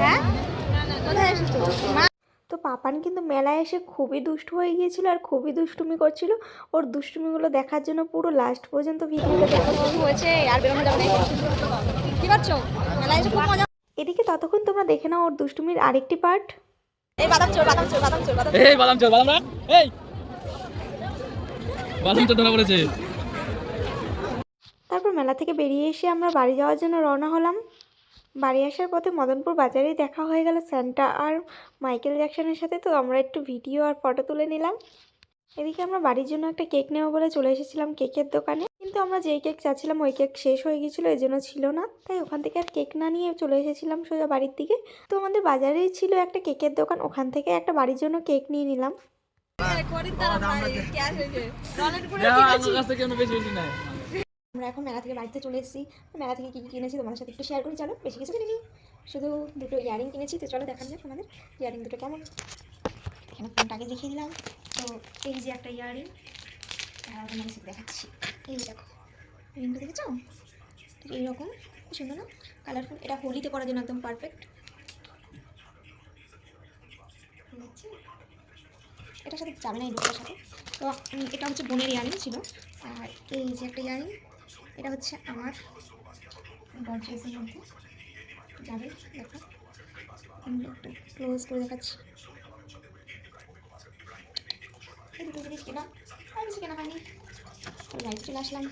হ্যাঁ কোথায় এসেছো? তো পাপান কিন্তু মেলায় এসে খুবই দুষ্টু হয়ে গিয়েছিল আর খুবই দুষ্টুমি করছিল। ওর দুষ্টুমিগুলো দেখার জন্য পুরো লাস্ট পর্যন্ত ভিডিওটা দেখতে হয়েছে। আর বেরোনো যাবে না। কি করছো? মেলায় এসে খুব মজা। এদিকে ততক্ষণ তোমরা দেখে নাও ওর দুষ্টুমির আরেকটি পার্ট। এই বাদাম চোর বাদাম চোর বাদাম চোর বাদাম এই বাদাম চোর বাদাম না এই বাদাম চোর ধরা পড়েছে। তারপর মেলা থেকে বেরিয়ে এসে আমরা বাড়ি যাওয়ার জন্য রওনা হলাম। বাড়ি আসার পথে মদনপুর বাজারেই দেখা হয়ে গেল স্যান্টা আর মাইকেল জ্যাকসনের সাথে। তো আমরা একটু ভিডিও আর ফটো তুলে নিলাম। এদিকে আমরা বাড়ির জন্য একটা কেক নেব বলে চলে এসেছিলাম কেকের দোকানে, কিন্তু আমরা যেই কেক চাচ্ছিলাম ওই কেক শেষ হয়ে গিয়েছিলো, এই জন্য ছিল না। তাই ওখান থেকে আর কেক না নিয়ে চলে এসেছিলাম সোজা বাড়ির দিকে। তো আমাদের বাজারেই ছিল একটা কেকের দোকান, ওখান থেকে একটা বাড়ির জন্য কেক নিয়ে নিলাম। আমরা এখন মেলা থেকে বাড়িতে চলে এসেছি। মেলা থেকে কী কী কিনেছি তোমাদের সাথে একটু শেয়ার করি। চলো, বেশি কিছু কিনিনি, শুধু দুটো ইয়ারিং কিনেছি। তো চলো দেখান যাক আমাদের ইয়ারিং দুটো কেমন। এখানে ফোনটাকে দেখিয়ে দিলাম। তো এই যে একটা ইয়ারিং, আর তোমাদের সাথে দেখাচ্ছি। এই দেখো রিংটা দেখেছো, ঠিক এইরকম, খুব সুন্দর না, কালারফুল। এটা হোলিতে করার জন্য একদম পারফেক্ট। এটার সাথে যাবে না এই দুটোর সাথে। তো এটা হচ্ছে বোনের ইয়ারিং ছিল। আর এই যে একটা ইয়ারিং, এটা হচ্ছে আমার গর্জিয়াসের মধ্যে যাবে। দেখো একটু ক্লোজ করে দেখাচ্ছি। এই দুটো জিনিস কেনা, আর কিছু কেনা হয়নি। বাড়িতে চলে আসলাম।